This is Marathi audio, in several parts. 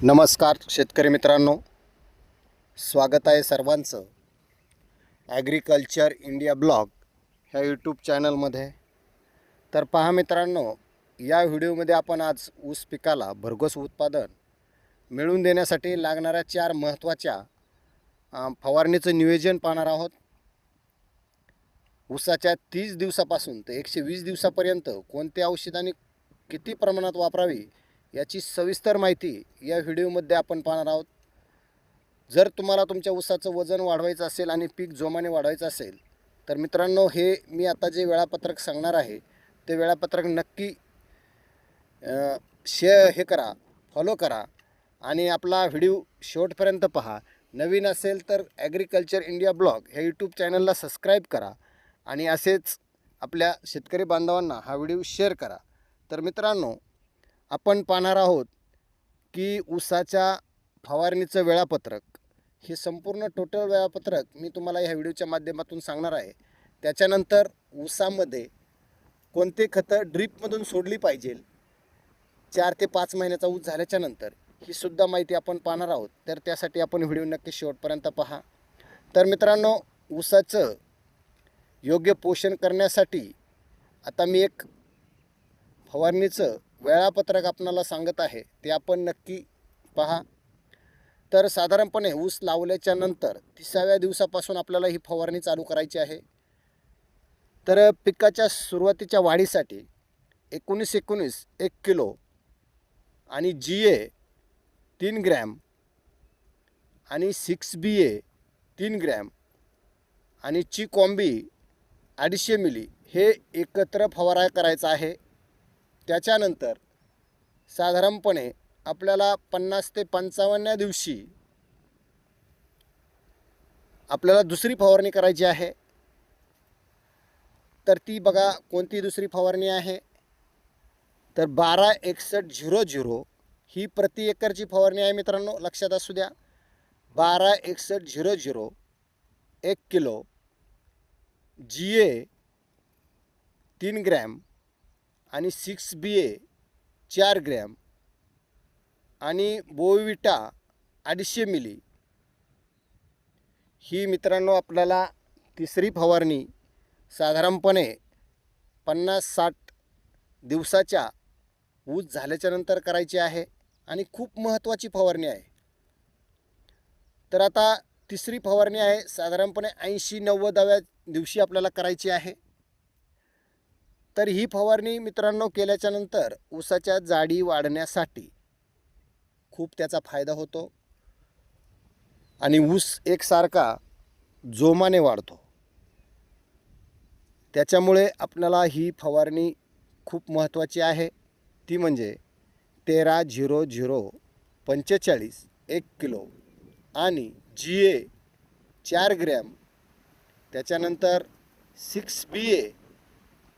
नमस्कार शेतकरी मित्रांनो, स्वागत आहे सर्वांचं ॲग्रिकल्चर इंडिया ब्लॉग ह्या यूट्यूब चॅनलमध्ये. तर पहा मित्रांनो, या व्हिडिओमध्ये आपण आज ऊस पिकाला भरघोस उत्पादन मिळवून देण्यासाठी लागणाऱ्या 4 महत्त्वाच्या फवारणीचं नियोजन पाहणार आहोत. ऊसाच्या 30 दिवसापासून ते 120 दिवसापर्यंत कोणते औषधांनी किती प्रमाणात वापरावी याची सविस्तर माहिती या व्हिडिओमध्ये आपण पाहणार आहोत. जर तुम्हाला तुमच्या ऊसाचं वजन वाढवायचं असेल आणि पीक जोमाने वाढवायचं असेल तर मित्रांनो, हे मी आता जे वेळापत्रक सांगणार आहे ते वेळापत्रक नक्की फॉलो करा आणि आपला व्हिडिओ शेवटपर्यंत पहा. नवीन असेल तर ॲग्रिकल्चर इंडिया ब्लॉग ह्या यूट्यूब चॅनलला सबस्क्राईब करा आणि असेच आपल्या शेतकरी बांधवांना हा व्हिडिओ शेअर करा. तर मित्रांनो, आपण पाहणार आहोत की ऊसाच्या फवारणीचं वेळापत्रक, हे संपूर्ण टोटल वेळापत्रक मी तुम्हाला ह्या व्हिडिओच्या माध्यमातून सांगणार आहे. त्याच्यानंतर ऊसामध्ये कोणते खतं ड्रीपमधून सोडली पाहिजे 4 ते 5 महिन्याचा ऊस झाल्याच्यानंतर, ही सुद्धा माहिती आपण पाहणार आहोत. तर त्यासाठी आपण व्हिडिओ नक्की शेवटपर्यंत पहा. तर मित्रांनो, ऊसाचं योग्य पोषण करण्यासाठी आता मी एक फवारणीचं वेळापत्रक आपणाला सांगत आहे, ते आपण नक्की पहा. तर साधारणपणे ऊस लावल्याच्या नंतर 30व्या दिवसापासून आपल्याला ही फवारणी चालू करायची आहे. तर पिकाच्या सुरुवातीच्या वाढीसाठी 19-19 1 किलो आणि GA 3 ग्रॅम आणि 6BA 3 ग्रॅम आणि चिकॉम्बी 250 मिली हे एकत्र फवारा करायचा आहे. त्याच्यानंतर साधारणपणे आपल्याला 50 ते 55व्या दिवशी आपल्याला दुसरी फवारणी करायची आहे. तर ती बघा कोणती दुसरी फवारणी आहे, तर 12-61-00 ही प्रति एकरची फवारणी आहे. मित्रांनो, लक्षात असू द्या, 12-61-00 1 किलो, GA 3 ग्रॅम आणि 6BA 4 ग्रॅम आणि बोविटा 250 मिली ही मित्रांनो आपल्याला तिसरी फवारणी साधारणपणे 50-60 दिवसाच्या ऊस झाल्याच्यानंतर करायची आहे आणि खूप महत्त्वाची फवारणी आहे. तर आता तिसरी फवारणी आहे साधारणपणे 80-90व्या दिवशी आपल्याला करायची आहे. तर ही फवारणी मित्रांनो केल्याच्यानंतर ऊसाच्या जाडी वाढण्यासाठी खूप त्याचा फायदा होतो आणि ऊस एकसारखा जोमाने वाढतो. त्याच्यामुळे आपल्याला ही फवारणी खूप महत्त्वाची आहे. ती म्हणजे 13-00-45 1 किलो आणि GA 4 ग्रॅम, त्याच्यानंतर 6BA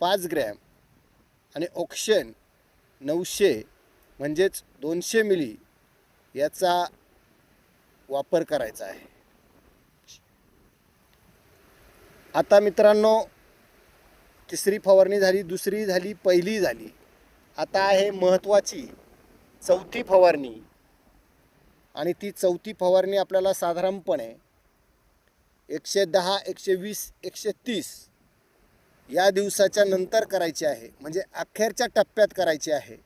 5 ग्रॅम आणि ऑक्शन 900 म्हणजेच 200 मिली याचा वापर करायचा आहे. आता मित्रांनो, तिसरी फवारणी झाली, दुसरी झाली, पहिली झाली. आता आहे महत्त्वाची चौथी फवारणी आणि ती चौथी फवारणी आपल्याला साधारणपणे 110, 120, 130 या दिवसाच्या नंतर करायची आहे, म्हणजे अखेरच्या टप्प्यात करायची आहे.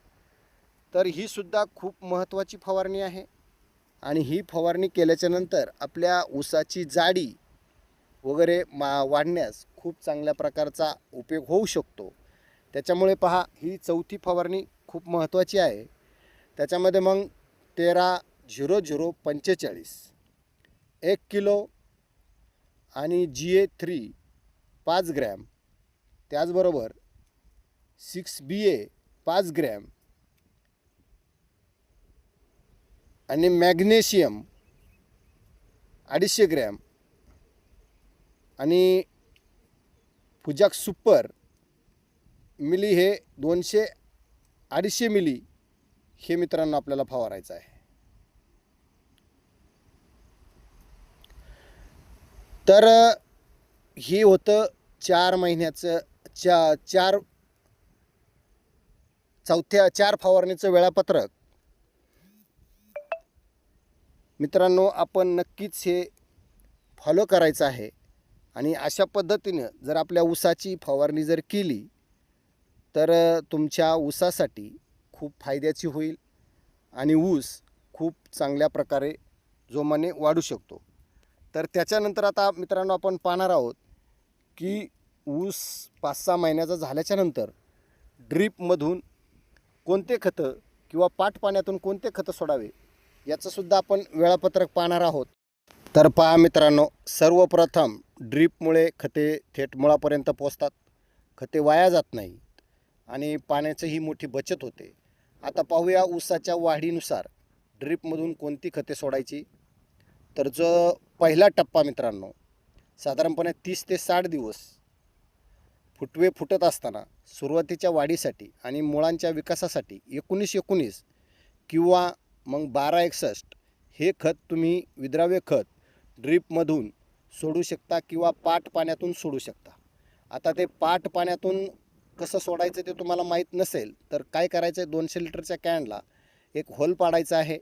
तर ही सुद्धा खूप महत्त्वाची फवारणी आहे आणि ही फवारणी केल्याच्यानंतर आपल्या ऊसाची जाडी वगैरे वाढण्यास खूप चांगल्या प्रकारचा उपयोग होऊ शकतो. त्याच्यामुळे पहा, ही चौथी फवारणी खूप महत्त्वाची आहे. त्याच्यामध्ये मग 13-00-45 1 किलो आणि GA 3 5 ग्रॅम, त्याचबरोबर 6BA 5 ग्रॅम आणि मॅग्नेशियम 250 ग्रॅम आणि फुजाक सुपर मिली हे 200-250 मिली हे मित्रांनो आपल्याला फवारायचं आहे. तर हे होतं 4 महिन्याचं 4 फवारणीचं वेळापत्रक. मित्रांनो, आपण नक्कीच हे फॉलो करायचं आहे. आणि अशा पद्धतीनं जर आपल्या ऊसाची फवारणी जर केली तर तुमच्या ऊसासाठी खूप फायद्याची होईल आणि ऊस खूप चांगल्या प्रकारे जोमाने वाढू शकतो. तर त्याच्यानंतर आता मित्रांनो आपण पाहणार आहोत की ऊस 5-6 महिन्याचा झाल्याच्या नंतर ड्रीपमधून कोणते खतं किंवा पाट पाण्यातून कोणते खतं सोडावे याचंसुद्धा आपण वेळापत्रक पाहणार आहोत. तर पहा मित्रांनो, सर्वप्रथम ड्रीपमुळे खते थेट मुळापर्यंत पोचतात, खते वाया जात नाहीत आणि पाण्याचीही मोठी बचत होते. आता पाहूया ऊसाच्या वाढीनुसार ड्रीपमधून कोणती खते सोडायची. तर जो पहिला टप्पा मित्रांनो, साधारणपणे 30 ते 60 दिवस फुटवे फुटत असताना सुरुवातीच्या वाढीसाठी आणि मुळांच्या विकासासाठी 19-19 किंवा मग 12-61 हे खत तुम्ही विद्राव्य खत ड्रीपमधून सोडू शकता किंवा पाट पाण्यातून सोडू शकता. आता ते पाट पाण्यातून कसं सोडायचं ते तुम्हाला माहीत नसेल तर काय करायचं आहे, 200 लिटरच्या कॅनला एक होल पाडायचा आहे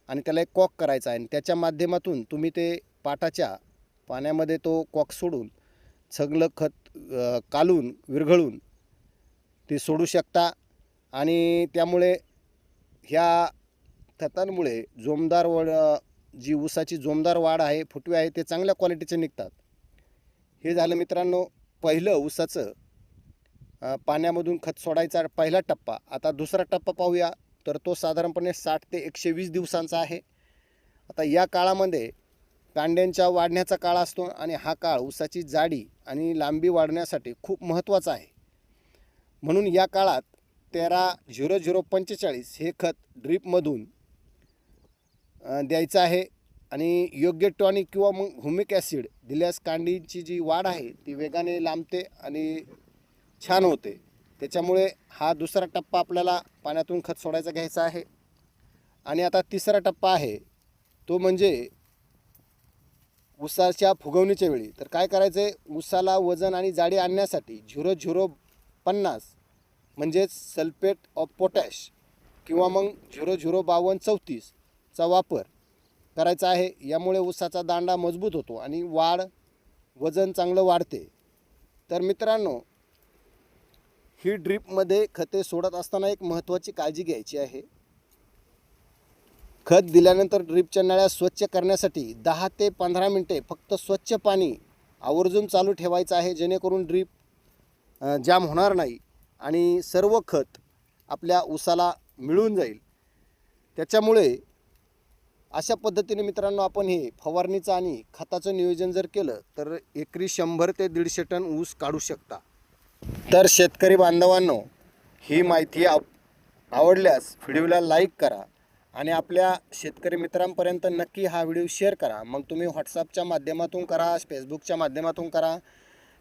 आणि त्याला एक कॉक करायचा आहे आणि त्याच्या माध्यमातून तुम्ही ते पाटाच्या पाण्यामध्ये तो कॉक सोडून सगळं खत कालून विरघळून ते सोडू शकता. आणि त्यामुळे ह्या खतांमुळे जोमदार जी ऊसाची जोमदार वाढ आहे, फुटवे आहे ते चांगल्या क्वालिटीचे निघतात. हे झालं मित्रांनो पहिलं ऊसाचं पाण्यामधून खत सोडायचा पहिला टप्पा. आता दुसरा टप्पा पाहूया, तर तो साधारणपणे 60 ते 120 दिवसांचा आहे. आता या काळामध्ये कांड्यांच्या वाढण्याचा काळ असतो आणि हा काळ ऊसाची जाडी आणि लांबी वाढण्यासाठी खूप महत्त्वाचा आहे. म्हणून या काळात 13-00-45 हे खत ड्रीपमधून द्यायचं आहे आणि योग्य टॉनिक किंवा मग ह्युमिक ॲसिड दिल्यास कांडीची जी वाढ आहे ती वेगाने लांबते आणि छान होते. त्याच्यामुळे हा दुसरा टप्पा आपल्याला पाण्यातून खत सोडायचा घ्यायचा आहे. आणि आता तिसरा टप्पा आहे तो म्हणजे ऊसाच्या फुगवणीच्या वेळी. तर काय करायचं आहे, ऊसाला वजन आणि जाडी आणण्यासाठी 0050 म्हणजेच सल्फेट ऑफ पोटॅश किंवा मग 0052-34 चा वापर करायचा आहे. यामुळे ऊसाचा दांडा मजबूत होतो आणि वजन चांगलं वाढते. तर मित्रांनो, ही ड्रीपमध्ये खते सोडत असताना एक महत्त्वाची काळजी घ्यायची आहे. खत दिल्यानंतर ड्रीपच्या नळ्या स्वच्छ करण्यासाठी 10 ते 15 मिनिटे फक्त स्वच्छ पाणी आवर्जून चालू ठेवायचं आहे, जेणेकरून ड्रीप जाम होणार नाही आणि सर्व खत आपल्या ऊसाला मिळून जाईल. त्याच्यामुळे अशा पद्धतीने मित्रांनो आपण हे फवारणीचं आणि खताचं नियोजन जर केलं तर एकरी 100 ते 150 टन ऊस काढू शकता. तर शेतकरी बांधवांनो, ही माहिती आवडल्यास व्हिडिओला लाईक करा आणि आपल्या शेतकरी मित्रांपर्यंत नक्की हा व्हिडिओ शेअर करा. मग तुम्ही व्हॉट्सअपच्या माध्यमातून करा, फेसबुकच्या माध्यमातून करा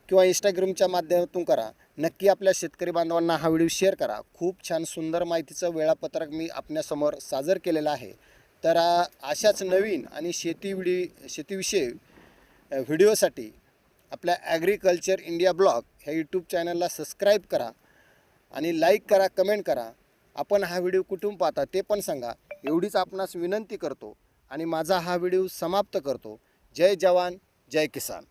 किंवा इंस्टाग्रामच्या माध्यमातून करा. नक्की आपल्या शेतकरी बांधवांना हा व्हिडिओ शेअर करा. खूप छान सुंदर माहितीचं वेळापत्रक मी आपल्यासमोर सादर केलेलं आहे. तर अशाच नवीन आणि शेतीविषयी व्हिडिओसाठी आपल्या ॲग्रिकल्चर इंडिया ब्लॉग ह्या यूट्यूब चॅनलला सबस्क्राईब करा आणि लाईक करा, कमेंट करा. आपण हा व्हिडिओ कुठून पाहता ते पण सांगा, एवढीच आपणास विनंती करतो आणि माझा हा व्हिडिओ समाप्त करतो. जय जवान, जय किसान.